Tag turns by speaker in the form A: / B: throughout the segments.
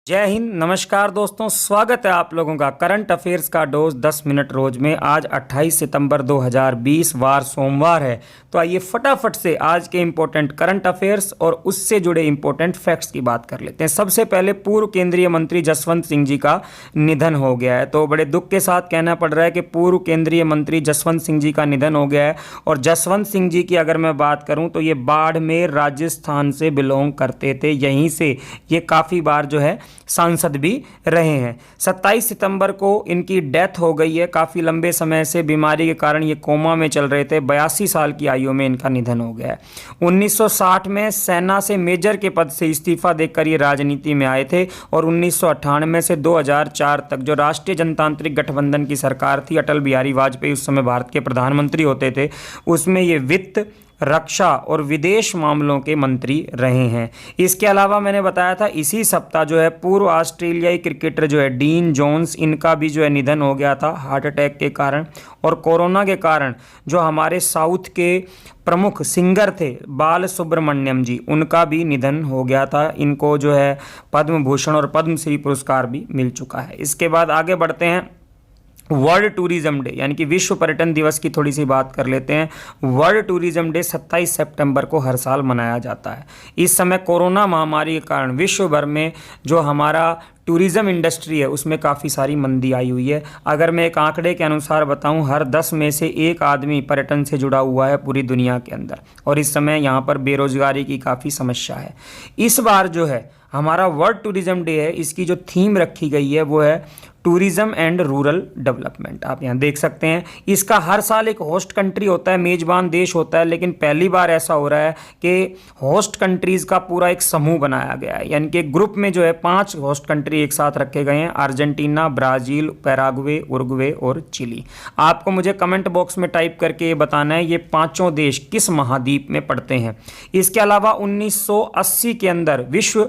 A: जय हिंद। नमस्कार दोस्तों, स्वागत है आप लोगों का करंट अफेयर्स का डोज 10 मिनट रोज में। आज 28 सितंबर 2020 वार सोमवार है। तो आइए फटाफट से आज के इंपॉर्टेंट करंट अफेयर्स और उससे जुड़े इंपॉर्टेंट फैक्ट्स की बात कर लेते हैं। सबसे पहले पूर्व केंद्रीय मंत्री जसवंत सिंह जी का निधन हो गया है। तो बड़े दुख के साथ कहना पड़ रहा है कि पूर्व केंद्रीय मंत्री जसवंत सिंह जी का निधन हो गया है। और जसवंत सिंह जी की अगर मैं बात करूं तो ये बाड़मेर राजस्थान से बिलोंग करते थे। यहीं से ये काफ़ी बार जो है सांसद भी रहे हैं। 27 सितंबर को इनकी डेथ हो गई है। काफ़ी लंबे समय से बीमारी के कारण ये कोमा में चल रहे थे। 82 साल की आयु में इनका निधन हो गया है। 1960 में सेना से मेजर के पद से इस्तीफा देकर ये राजनीति में आए थे और 1998 से 2004 तक जो राष्ट्रीय जनतांत्रिक गठबंधन की सरकार थी, अटल बिहारी वाजपेयी उस समय भारत के प्रधानमंत्री होते थे, उसमें ये वित्त, रक्षा और विदेश मामलों के मंत्री रहे हैं। इसके अलावा मैंने बताया था इसी सप्ताह जो है पूर्व ऑस्ट्रेलियाई क्रिकेटर जो है डीन जोन्स, इनका भी जो है निधन हो गया था हार्ट अटैक के कारण। और कोरोना के कारण जो हमारे साउथ के प्रमुख सिंगर थे बाल सुब्रमण्यम जी, उनका भी निधन हो गया था। इनको जो है पद्म भूषण और पद्मश्री पुरस्कार भी मिल चुका है। इसके बाद आगे बढ़ते हैं। वर्ल्ड टूरिज्म डे यानी कि विश्व पर्यटन दिवस की थोड़ी सी बात कर लेते हैं। वर्ल्ड टूरिज्म डे 27 सितंबर को हर साल मनाया जाता है। इस समय कोरोना महामारी के कारण विश्व भर में जो हमारा टूरिज्म इंडस्ट्री है उसमें काफ़ी सारी मंदी आई हुई है। अगर मैं एक आंकड़े के अनुसार बताऊं, हर 10 में से एक आदमी पर्यटन से जुड़ा हुआ है पूरी दुनिया के अंदर। और इस समय यहाँ पर बेरोजगारी की काफ़ी समस्या है। इस बार जो है हमारा वर्ल्ड टूरिज्म डे है, इसकी जो थीम रखी गई है वो है टूरिज्म एंड रूरल डेवलपमेंट। आप यहाँ देख सकते हैं। इसका हर साल एक होस्ट कंट्री होता है, मेजबान देश होता है, लेकिन पहली बार ऐसा हो रहा है कि होस्ट कंट्रीज़ का पूरा एक समूह बनाया गया है। यानी कि ग्रुप में जो है 5 होस्ट कंट्री एक साथ रखे गए हैं: अर्जेंटीना, ब्राज़ील, पैराग्वे, उरुग्वे और चिली। आपको मुझे कमेंट बॉक्स में टाइप करके ये बताना है ये पाँचों देश किस महाद्वीप में पड़ते हैं। इसके अलावा 1980 के अंदर विश्व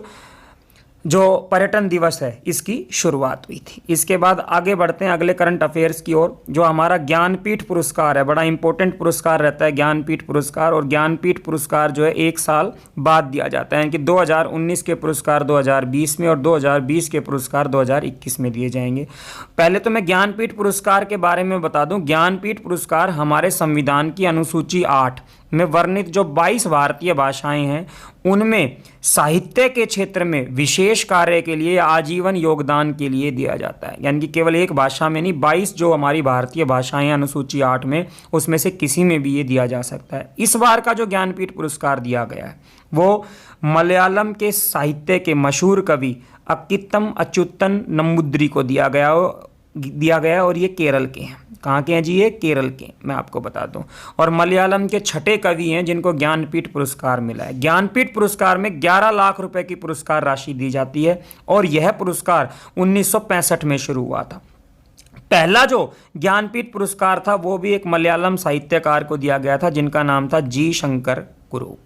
A: जो पर्यटन दिवस है इसकी शुरुआत हुई थी। इसके बाद आगे बढ़ते हैं अगले करंट अफेयर्स की ओर। जो हमारा ज्ञानपीठ पुरस्कार है, बड़ा इंपॉर्टेंट पुरस्कार रहता है ज्ञानपीठ पुरस्कार। और ज्ञानपीठ पुरस्कार जो है 1 साल बाद दिया जाता है कि 2019 के पुरस्कार 2020 में और 2020 के पुरस्कार 2021 में दिए जाएंगे। पहले तो मैं ज्ञानपीठ पुरस्कार के बारे में बता दूं। ज्ञानपीठ पुरस्कार हमारे संविधान की अनुसूची 8 में वर्णित जो 22 भारतीय भाषाएं हैं उनमें साहित्य के क्षेत्र में विशेष कार्य के लिए आजीवन योगदान के लिए दिया जाता है। यानी कि केवल एक भाषा में नहीं, 22 जो हमारी भारतीय भाषाएं हैं अनुसूची 8 में, उसमें से किसी में भी ये दिया जा सकता है। इस बार का जो ज्ञानपीठ पुरस्कार दिया गया है वो मलयालम के साहित्य के मशहूर कवि अक्कित्तम अच्युतन नंबूद्री को दिया गया और ये केरल के हैं। कहाँ के हैं जी? ये केरल के, मैं आपको बता दूं। और मलयालम के छठे कवि हैं जिनको ज्ञानपीठ पुरस्कार मिला है। ज्ञानपीठ पुरस्कार में 11 लाख रुपए की पुरस्कार राशि दी जाती है और यह पुरस्कार 1965 में शुरू हुआ था। पहला जो ज्ञानपीठ पुरस्कार था वो भी एक मलयालम साहित्यकार को दिया गया था जिनका नाम था जी शंकर कुरूप।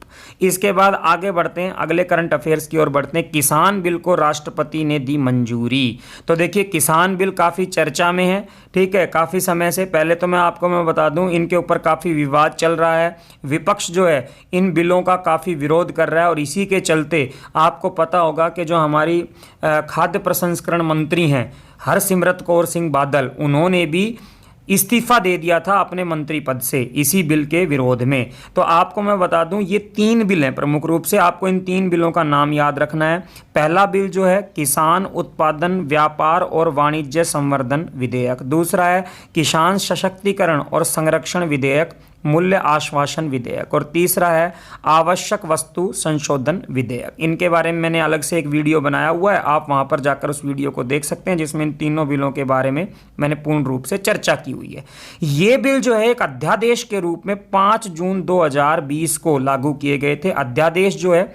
A: इसके बाद आगे बढ़ते हैं, अगले करंट अफेयर्स की ओर बढ़ते हैं। किसान बिल को राष्ट्रपति ने दी मंजूरी। तो देखिए किसान बिल काफ़ी चर्चा में है, ठीक है, काफ़ी समय से। पहले तो मैं बता दूं इनके ऊपर काफ़ी विवाद चल रहा है। विपक्ष जो है इन बिलों का काफ़ी विरोध कर रहा है और इसी के चलते आपको पता होगा कि जो हमारी खाद्य प्रसंस्करण मंत्री हैं हरसिमरत कौर सिंह बादल, उन्होंने भी इस्तीफा दे दिया था अपने मंत्री पद से इसी बिल के विरोध में। तो आपको मैं बता दूं ये 3 बिल हैं प्रमुख रूप से। आपको इन 3 बिलों का नाम याद रखना है। पहला बिल जो है किसान उत्पादन व्यापार और वाणिज्य संवर्धन विधेयक। दूसरा है किसान सशक्तिकरण और संरक्षण विधेयक, मूल्य आश्वासन विधेयक। और तीसरा है आवश्यक वस्तु संशोधन विधेयक। इनके बारे में मैंने अलग से एक वीडियो बनाया हुआ है, आप वहां पर जाकर उस वीडियो को देख सकते हैं जिसमें इन तीनों बिलों के बारे में मैंने पूर्ण रूप से चर्चा की हुई है। ये बिल जो है एक अध्यादेश के रूप में 5 जून 2020 को लागू किए गए थे। अध्यादेश जो है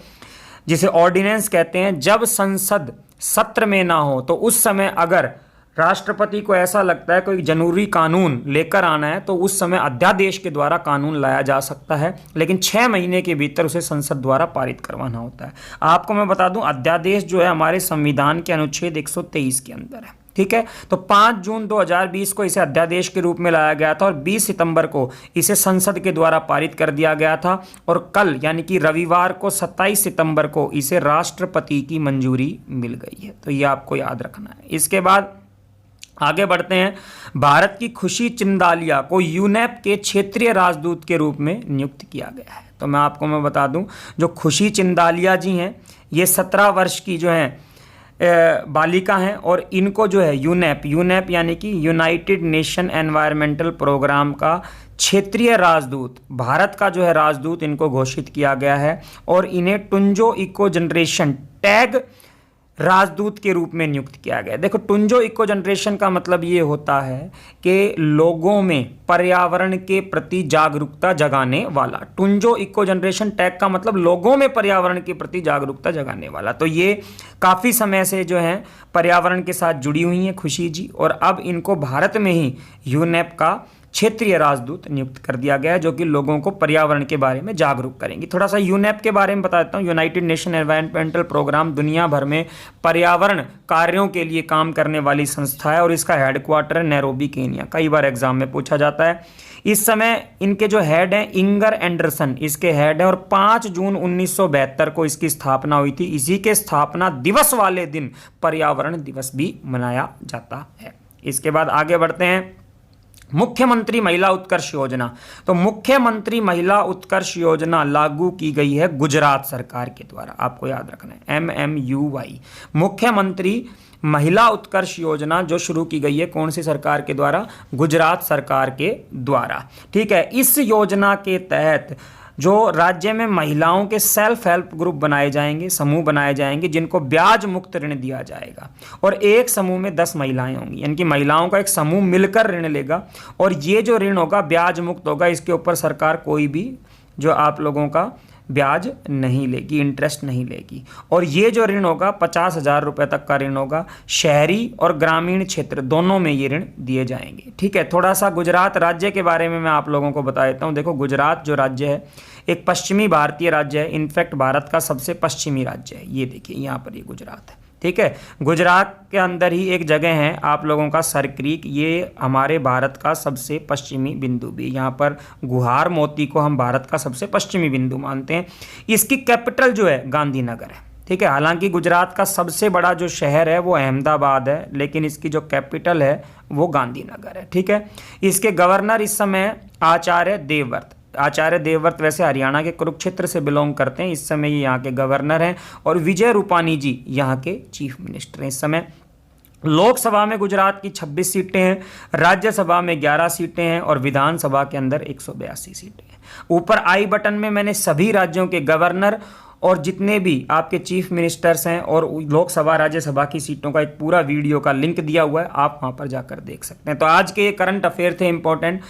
A: जिसे ऑर्डिनेंस कहते हैं, जब संसद सत्र में ना हो तो उस समय अगर राष्ट्रपति को ऐसा लगता है कोई जरूरी कानून लेकर आना है तो उस समय अध्यादेश के द्वारा कानून लाया जा सकता है, लेकिन 6 महीने के भीतर उसे संसद द्वारा पारित करवाना होता है। आपको मैं बता दूं अध्यादेश जो है हमारे संविधान के अनुच्छेद 123 के अंदर है, ठीक है। तो 5 जून 2020 को इसे अध्यादेश के रूप में लाया गया था और 20 सितंबर को इसे संसद के द्वारा पारित कर दिया गया था और कल यानी कि रविवार को 27 सितंबर को इसे राष्ट्रपति की मंजूरी मिल गई है। तो ये आपको याद रखना है। इसके बाद आगे बढ़ते हैं। भारत की खुशी चिंदालिया को यूनेप के क्षेत्रीय राजदूत के रूप में नियुक्त किया गया है। तो मैं बता दूं, जो खुशी चिंदालिया जी हैं ये 17 वर्ष की जो हैं बालिका हैं और इनको जो है यूनेप यानी कि यूनाइटेड नेशन एनवायरमेंटल प्रोग्राम का क्षेत्रीय राजदूत, भारत का जो है राजदूत इनको घोषित किया गया है और इन्हें टुंजो इको जनरेशन टैग राजदूत के रूप में नियुक्त किया गया। देखो, टुंजो इको जनरेशन का मतलब ये होता है कि लोगों में पर्यावरण के प्रति जागरूकता जगाने वाला। टुंजो इको जनरेशन टैग का मतलब लोगों में पर्यावरण के प्रति जागरूकता जगाने वाला। तो ये काफ़ी समय से जो है पर्यावरण के साथ जुड़ी हुई हैं खुशी जी, और अब इनको भारत में ही यूनेप का क्षेत्रीय राजदूत नियुक्त कर दिया गया है जो कि लोगों को पर्यावरण के बारे में जागरूक करेंगे। थोड़ा सा यूनेप के बारे में बता देता हूँ। यूनाइटेड नेशन एनवायरमेंटल प्रोग्राम दुनिया भर में पर्यावरण कार्यों के लिए काम करने वाली संस्था है और इसका हेडक्वार्टर है नैरोबी, केनिया। कई बार एग्जाम में पूछा जाता है। इस समय इनके जो हेड हैं इंगर एंडरसन इसके हेड हैं और 5 जून 1972 को इसकी स्थापना हुई थी। इसी के स्थापना दिवस वाले दिन पर्यावरण दिवस भी मनाया जाता है। इसके बाद आगे बढ़ते हैं। मुख्यमंत्री महिला उत्कर्ष योजना। तो मुख्यमंत्री महिला उत्कर्ष योजना लागू की गई है गुजरात सरकार के द्वारा, आपको याद रखना है MMUY। मुख्यमंत्री महिला उत्कर्ष योजना जो शुरू की गई है कौन सी सरकार के द्वारा? गुजरात सरकार के द्वारा। ठीक है। इस योजना के तहत जो राज्य में महिलाओं के सेल्फ हेल्प ग्रुप बनाए जाएंगे, समूह बनाए जाएंगे जिनको ब्याज मुक्त ऋण दिया जाएगा और एक समूह में 10 महिलाएं होंगी, यानी कि महिलाओं का एक समूह मिलकर ऋण लेगा और ये जो ऋण होगा ब्याज मुक्त होगा। इसके ऊपर सरकार कोई भी जो आप लोगों का ब्याज नहीं लेगी, इंटरेस्ट नहीं लेगी। और ये जो ऋण होगा 50,000 रुपये तक का ऋण होगा। शहरी और ग्रामीण क्षेत्र दोनों में ये ऋण दिए जाएंगे। ठीक है। थोड़ा सा गुजरात राज्य के बारे में मैं आप लोगों को बता देता हूँ। देखो, गुजरात जो राज्य है एक पश्चिमी भारतीय राज्य है। इनफैक्ट भारत का सबसे पश्चिमी राज्य है। ये देखिए यहाँ पर ये गुजरात है। ठीक है। गुजरात के अंदर ही एक जगह है आप लोगों का सर क्रीक, ये हमारे भारत का सबसे पश्चिमी बिंदु भी। यहाँ पर गुहार मोती को हम भारत का सबसे पश्चिमी बिंदु मानते हैं। इसकी कैपिटल जो है गांधीनगर है। ठीक है। हालांकि गुजरात का सबसे बड़ा जो शहर है वो अहमदाबाद है, लेकिन इसकी जो कैपिटल है वो गांधीनगर है। ठीक है। इसके गवर्नर इस समय आचार्य देवव्रत वैसे हरियाणा के कुरुक्षेत्र से बिलोंग करते हैं। इस समय ये यहाँ के गवर्नर हैं और विजय रूपानी जी यहाँ के चीफ मिनिस्टर हैं इस समय। लोकसभा में गुजरात की 26 सीटें हैं, राज्यसभा में 11 सीटें हैं और विधानसभा के अंदर 182 सीटें हैं। ऊपर आई बटन में मैंने सभी राज्यों के गवर्नर और जितने भी आपके चीफ मिनिस्टर्स हैं और लोकसभा राज्यसभा की सीटों का एक पूरा वीडियो का लिंक दिया हुआ है, आप वहाँ पर जाकर देख सकते हैं। तो आज के ये करंट अफेयर थे इंपॉर्टेंट।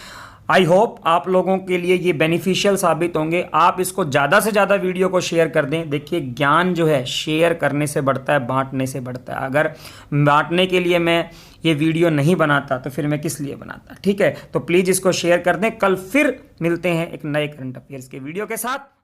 A: आई होप आप लोगों के लिए ये बेनिफिशियल साबित होंगे। आप इसको ज़्यादा से ज़्यादा वीडियो को शेयर कर दें। देखिए, ज्ञान जो है शेयर करने से बढ़ता है, बांटने से बढ़ता है। अगर बांटने के लिए मैं ये वीडियो नहीं बनाता तो फिर मैं किस लिए बनाता? ठीक है। तो प्लीज़ इसको शेयर कर दें। कल फिर मिलते हैं एक नए करंट अफेयर्स के वीडियो के साथ।